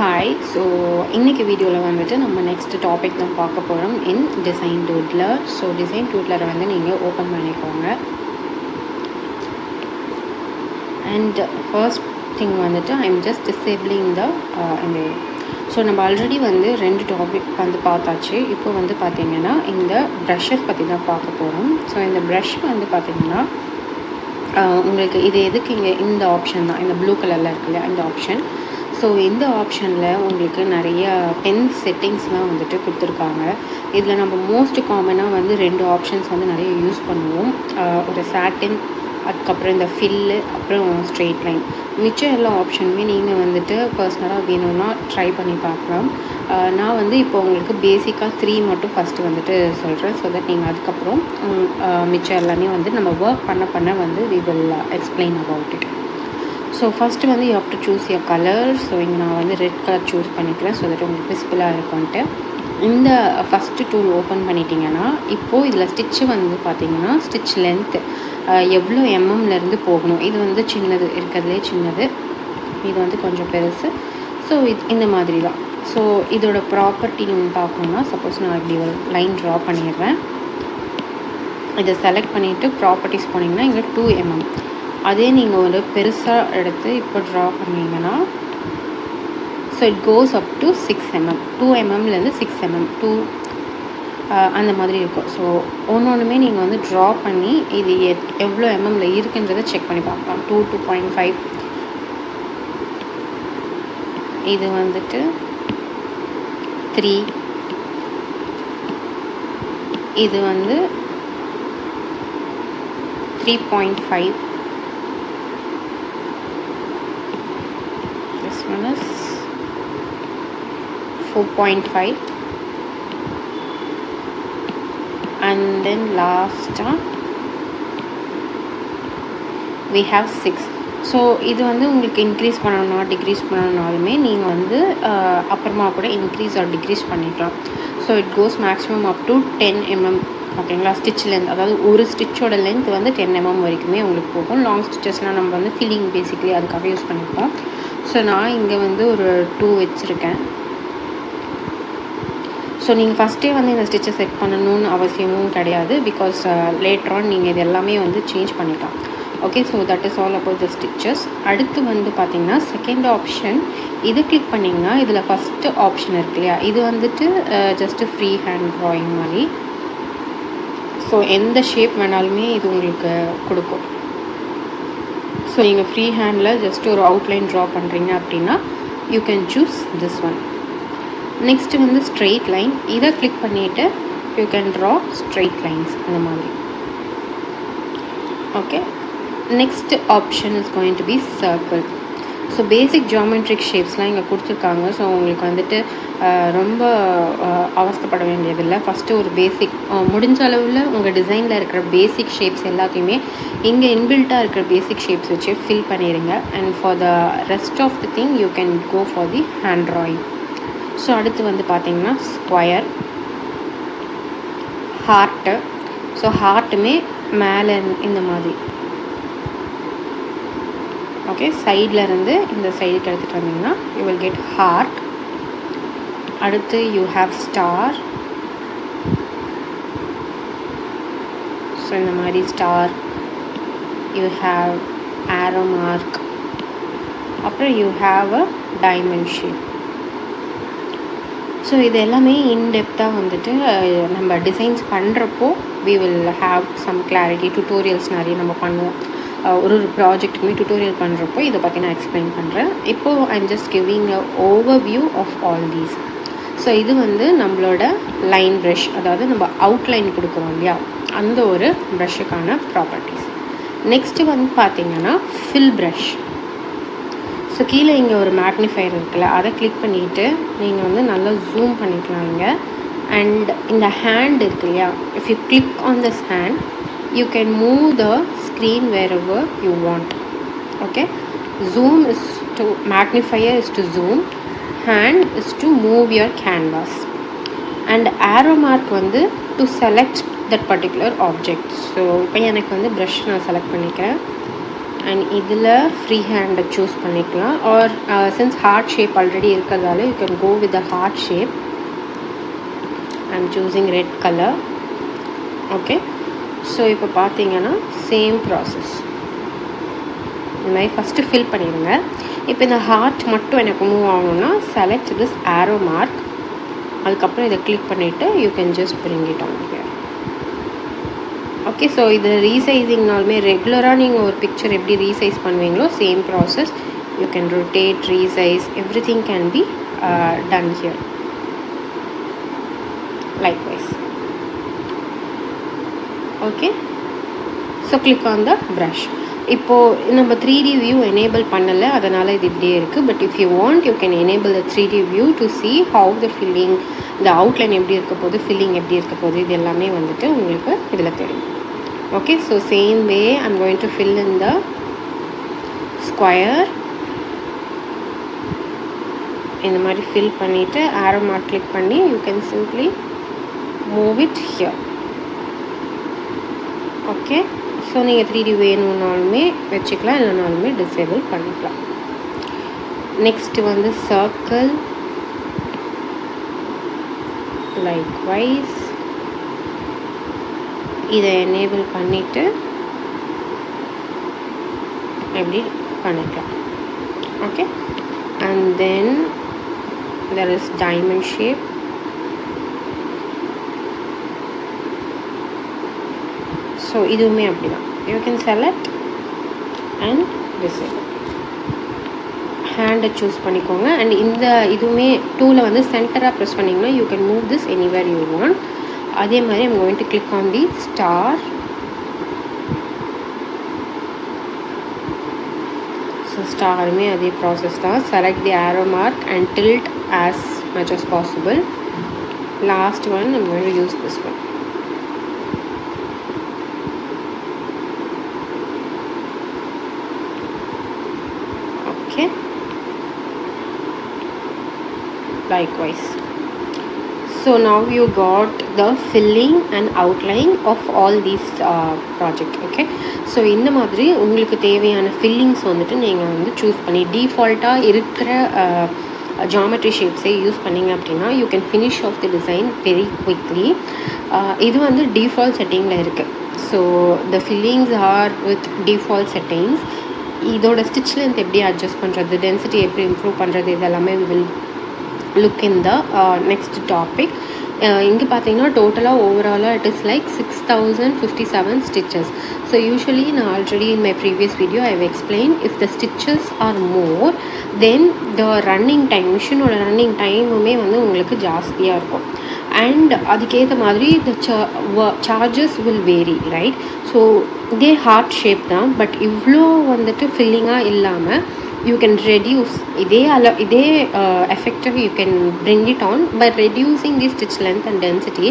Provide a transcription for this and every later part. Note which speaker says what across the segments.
Speaker 1: Hi. So இன்றைக்கி வீடியோவில் வந்துட்டு நம்ம நெக்ஸ்ட் டாபிக் தான் பார்க்க போகிறோம் இன் டிசைன் டூட்லர். ஸோ டிசைன் டூட்லரை வந்து நீங்கள் ஓப்பன் பண்ணிக்கோங்க. அண்ட் ஃபர்ஸ்ட் திங் வந்துட்டு ஐம் ஜஸ்ட் டிசேபிளிங் இந்த ஸோ நம்ம ஆல்ரெடி வந்து 2 டாபிக் வந்து பார்த்தாச்சு. இப்போ வந்து பார்த்திங்கன்னா இந்த ப்ரஷஸ் பற்றி தான் பார்க்க போகிறோம். ஸோ இந்த ப்ரஷ் வந்து பார்த்திங்கன்னா உங்களுக்கு இது எதுக்கு இங்கே இந்த ஆப்ஷன் தான், இந்த ப்ளூ கலரில் இருக்கு இல்லையா இந்த ஆப்ஷன். ஸோ இந்த ஆப்ஷனில் உங்களுக்கு நிறைய பென் செட்டிங்ஸ்லாம் வந்துட்டு கொடுத்துருக்காங்க. இதில் நம்ம மோஸ்ட் காமனாக வந்து 2 ஆப்ஷன்ஸ் வந்து நிறைய யூஸ் பண்ணுவோம். ஒரு சாட்டின், அதுக்கப்புறம் இந்த ஃபில்லு, அப்புறம் ஸ்ட்ரெயிட் லைன். மிச்சம் எல்லா ஆப்ஷனுமே நீங்கள் வந்துட்டு பர்சனலாக வேணும்னா ட்ரை பண்ணி பார்க்கலாம். நான் வந்து இப்போ உங்களுக்கு பேசிக்காக 3 மட்டும் ஃபஸ்ட்டு வந்துட்டு சொல்கிறேன். ஸோ தட் நீங்கள் அதுக்கப்புறம் மிச்சம் எல்லாமே வந்து நம்ம ஒர்க் பண்ண வந்து we will explain about it. So first வந்து you have to choose your colour. So இங்கே நான் வந்து ரெட் கலர் சூஸ் பண்ணிக்கிறேன் ஸோ தட் உங்களுக்கு விசிபிளாக இருக்கும்ன்ட்டு. இந்த ஃபஸ்ட்டு டூல் ஓப்பன் பண்ணிட்டீங்கன்னா இப்போது இதில் ஸ்டிச்சு வந்து பார்த்திங்கன்னா ஸ்டிச் லென்த்து எவ்வளோ எம்எம்லேருந்து போகணும். இது வந்து சின்னது இருக்கிறதுலே சின்னது, இது வந்து கொஞ்சம் பெருசு. ஸோ இந்த மாதிரி தான். ஸோ இதோட ப்ராப்பர்ட்டி நீங்கள் பார்க்கணுன்னா சப்போஸ் நான் இப்படி ஒரு லைன் ட்ரா பண்ணிடுறேன். இதை செலக்ட் பண்ணிவிட்டு ப்ராப்பர்ட்டிஸ் போனீங்கன்னா இங்கே 2 mm. அதே நீங்கள் ஒரு பெருசாக எடுத்து இப்போ ட்ரா பண்ணிங்கன்னா so it goes up to 6 mm. 2 mmலேருந்து 6 mm 2 அந்த மாதிரி இருக்கும். ஸோ ஒன்றுமே நீங்கள் வந்து ட்ரா பண்ணி இது எவ்வளோ எம்எம்மில் இருக்குன்றதை செக் பண்ணி பார்க்கலாம். 2, 2.5, இது வந்துட்டு 3, இது வந்து 3.5, this one is 4.5, and then last we have 6. So இது வந்து உங்களுக்கு இன்க்ரீஸ் பண்ணணும்னா டிக்ரீஸ் பண்ணணுனாலுமே நீங்கள் வந்து அப்புறமா கூட இன்க்ரீஸ் ஆர் டிக்ரீஸ் பண்ணிக்கலாம். So it goes maximum up to 10 mm. ஓகேங்களா? ஸ்டிச் லென்த், அதாவது ஒரு ஸ்டிச்சோட லென்த் வந்து 10 mm வரைக்குமே உங்களுக்கு போகும். லாங் ஸ்டிச்சஸ்லாம் நம்ம வந்து ஃபில்லிங் பேசிக்லி அதுக்காக யூஸ் பண்ணிப்போம். ஸோ நான் இங்கே வந்து ஒரு 2 வச்சுருக்கேன். ஸோ நீங்கள் ஃபஸ்ட்டே வந்து இந்த ஸ்டிச்சை செட் பண்ணணும்னு அவசியமும் கிடையாது. பிகாஸ் லேட்டர் ஆன் நீங்கள் இது எல்லாமே வந்து சேஞ்ச் பண்ணிக்கலாம். Okay, so that is all about the stitches. அடுத்து வந்து பார்த்திங்கன்னா செகண்ட் ஆப்ஷன், இது கிளிக் பண்ணிங்கன்னா இதில் ஃபஸ்ட்டு ஆப்ஷன் இருக்கு இல்லையா, இது வந்துட்டு ஜஸ்ட்டு ஃப்ரீ ஹேண்ட் ட்ராயிங் மாதிரி. ஸோ எந்த ஷேப் வேணாலுமே இது உங்களுக்கு கொடுக்கும். ஸோ நீங்கள் ஃப்ரீ ஹேண்டில் ஜஸ்ட் ஒரு அவுட்லைன் ட்ரா பண்ணுறீங்க அப்படின்னா you can choose this one. Next வந்து ஸ்ட்ரெயிட் லைன், இதை கிளிக் பண்ணிவிட்டு you can draw straight lines அந்த மாதிரி. Okay, next option is going to be circle. So basic geometric ஷேப்ஸ்லாம் இங்கே கொடுத்துருக்காங்க. ஸோ உங்களுக்கு வந்துட்டு ரொம்ப அவஸ்தைப்பட வேண்டியதில்லை. ஃபஸ்ட்டு ஒரு பேசிக் முடிஞ்ச அளவில் உங்கள் டிசைனில் இருக்கிற பேசிக் ஷேப்ஸ் எல்லாத்தையுமே இங்கே இன்பில்ட்டாக இருக்கிற பேசிக் ஷேப்ஸ் வச்சு ஃபில் பண்ணிடுங்க. And for the rest of the thing you can go for the hand drawing. So அடுத்து வந்து பார்த்திங்கன்னா ஸ்கொயர், ஹார்ட்டு. ஸோ ஹார்ட்டுமே மேலே இந்த மாதிரி. ஓகே, சைடில் இருந்து இந்த சைடுக்கு எடுத்துகிட்டு வந்தீங்கன்னா யூ வில் கெட் ஹார்ட். அடுத்து யூ ஹாவ் ஸ்டார். ஸோ இந்த மாதிரி star, you have arrow mark, அப்புறம் you have a diamond shape. So இது எல்லாமே இன்டெப்த்தாக வந்துட்டு நம்ம டிசைன்ஸ் பண்ணுறப்போ we will have some clarity. Tutorials நிறைய நம்ம பண்ணுவோம். ஒரு ப்ராஜெக்ட்டுக்குமே டுட்டோரியல் பண்ணுறப்போ இதை பற்றி நான் எக்ஸ்பிளைன் பண்ணுறேன். இப்போது I'm just giving a overview of all these. So இது வந்து நம்மளோட லைன் ப்ரஷ், அதாவது நம்ம அவுட்லைன் கொடுக்குறோம் இல்லையா, அந்த ஒரு ப்ரஷ்ஷுக்கான ப்ராப்பர்ட்டிஸ். நெக்ஸ்ட்டு வந்து பார்த்திங்கன்னா ஃபில் ப்ரஷ். ஸோ கீழே இங்கே ஒரு மேக்னிஃபையர் இருக்குல்ல, அதை கிளிக் பண்ணிவிட்டு நீங்கள் வந்து நல்லா ஜூம் பண்ணிக்கலாம் இங்கே. அண்ட் இந்த ஹேண்ட் இருக்கு இல்லையா, if you click on this hand you can move the screen wherever you want. Okay, zoom is to magnifier is to zoom, hand is to move your canvas, and arrow mark வந்து to select that particular object. So இப்போ எனக்கு வந்து brush நான் select பண்ணிக்கிறேன். And இதில் free ஹேண்டை choose பண்ணிக்கலாம் or since heart shape already இருக்கிறதால you can go with the heart shape. I'm choosing red colour. Okay, so இப்போ பார்த்தீங்கன்னா சேம் ப்ராசஸ். இந்த மாதிரி ஃபஸ்ட்டு ஃபில் பண்ணிடுங்க. இப்போ இந்த ஹார்ட் மட்டும் எனக்கு மூவ் ஆகணும்னா செலக்ட் திஸ் ஆரோ மார்க். அதுக்கப்புறம் இதை கிளிக் பண்ணிவிட்டு you can just bring it on here. Okay, so இது ரீசைஸிங்னாலுமே ரெகுலராக நீங்கள் ஒரு பிக்சர் எப்படி ரீசைஸ் பண்ணுவீங்களோ same process. You can rotate, resize, every thing can be done here likewise. Okay, so click on the brush. இப்போது நம்ம 3D வியூ எனேபிள் பண்ணலை, அதனால் இது இப்படியே இருக்குது. But if you want you can enable the 3D view to see how the filling, இந்த outline எப்படி இருக்க போகுது, ஃபில்லிங் எப்படி இருக்க போகுது, இது எல்லாமே வந்துட்டு உங்களுக்கு இதில் தெரியும். Okay, so same way I'm going to fill in the square. இந்த மாதிரி ஃபில் பண்ணிவிட்டு ஆரோ மார்க் கிளிக் பண்ணி you can simply move it here. Okay, so நீங்கள் 3D வேணும்னாலுமே வச்சுக்கலாம், இல்லைனாலுமே டிசேபிள் பண்ணிக்கலாம். நெக்ஸ்ட்டு வந்து சர்க்கிள். லைக்வைஸ் இதை எனேபிள் பண்ணிவிட்டு எப்படி பண்ணிக்கலாம். Okay, and then there is diamond shape. So இதுவுமே அப்படி தான். You can select and disable. ஹேண்டை சூஸ் பண்ணிக்கோங்க. அண்ட் இந்த இதுவுமே டூவில் வந்து சென்டராக ப்ரெஸ் பண்ணிங்கன்னா you can move this anywhere you want. அதே மாதிரி I'm going to click on the star. So ஸ்டாருமே அதே ப்ராசஸ் தான். Select the arrow mark and tilt as much as possible. Last one I'm going to use this one. Okay, likewise. So now you got the filling and outline of all these project. Okay, so இந்த மாதிரி உங்களுக்கு தேவையான fillings வந்துட்டு நீங்கள் வந்து choose பண்ணி டிஃபால்ட்டாக இருக்கிற ஜாமெட்ரி ஷேப்ஸே யூஸ் பண்ணிங்க அப்படின்னா you can finish off the design very quickly. இது வந்து டிஃபால்ட் செட்டிங்கில் இருக்குது. So the fillings are with default settings. இதோட ஸ்டிச் லென்த் எப்படி அட்ஜஸ்ட் பண்ணுறது, டென்சிட்டி எப்படி இம்ப்ரூவ் பண்ணுறது, இதெல்லாமே will look in the next topic. இங்கே பார்த்தீங்கன்னா டோட்டலாக ஓவராலாக it is like 6057 stitches. So usually நான் already in my previous video I have explain if the stitches are more then the running time, மிஷினோட running டைமுமே வந்து உங்களுக்கு ஜாஸ்தியாக இருக்கும். அண்ட் அதுக்கேற்ற மாதிரி the charges will vary, right? So இதே ஹார்ட் ஷேப் தான், பட் இவ்வளோ வந்துட்டு ஃபில்லிங்காக இல்லாமல் you can reduce இதே effective you can bring it on by reducing the stitch length and density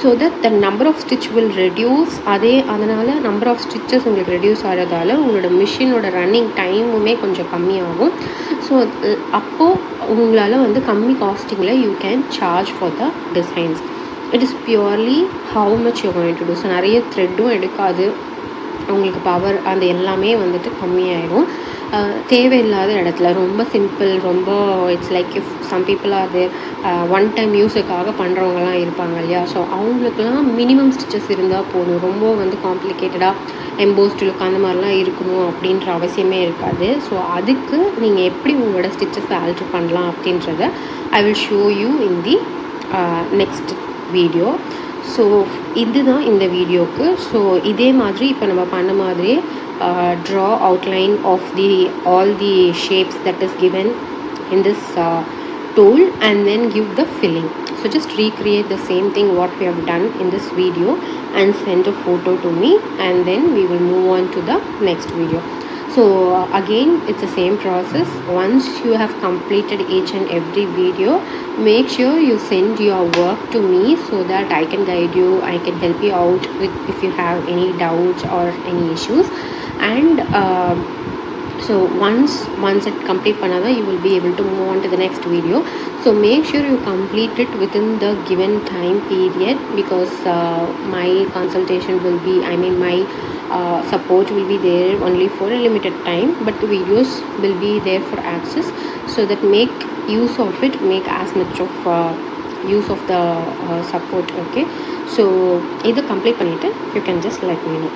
Speaker 1: so that the number of stitch will reduce. அதனால number of stitches உங்களுக்கு reduce ஆகிறதால உங்களோட மிஷினோட running டைமுமே கொஞ்சம் கம்மியாகும். ஸோ அப்போது உங்களால் வந்து கம்மி காஸ்டிங்கில் you can charge for the designs. It is purely how much you are going to do. So நிறைய த்ரெட்டும் எடுக்காது, உங்களுக்கு பவர் அந்த எல்லாமே வந்துட்டு கம்மியாயிடும். தேவையில்லாத இடத்துல ரொம்ப சிம்பிள், ரொம்ப it's like if some people அது ஒன் டைம் யூஸுக்காக பண்ணுறவங்கலாம் இருப்பாங்க இல்லையா? ஸோ அவங்களுக்குலாம் மினிமம் ஸ்டிச்சஸ் இருந்தால் போதும். ரொம்ப வந்து காம்ப்ளிகேட்டடாக எம்போஸ்டு லுக் அந்த மாதிரிலாம் இருக்கணும் அப்படின்ற அவசியமே இருக்காது. ஸோ அதுக்கு நீங்கள் எப்படி உங்களோட ஸ்டிச்சஸை ஆல்ட்ரு பண்ணலாம் அப்படின்றத I will show you in the next video. So இதுதான் இந்த வீடியோவுக்கு. ஸோ இதே மாதிரி இப்போ நம்ம பண்ண மாதிரியே draw outline of all the shapes that is given in this tool and then give the filling. So just recreate the same thing what we have done in this video and send a photo to me, and then we will move on to the next video. So again it's the same process. Once you have completed each and every video, make sure you send your work to me so that I can guide you, I can help you out with if you have any doubts or any issues. And so once it complete panada, you will be able to move on to the next video. So make sure you complete it within the given time period, because my consultation will be, my support will be there only for a limited time, but the videos will be there for access, so that make use of it, make as much of use of the support. Okay, so இதை complete பண்ணிவிட்டு you can just let me know.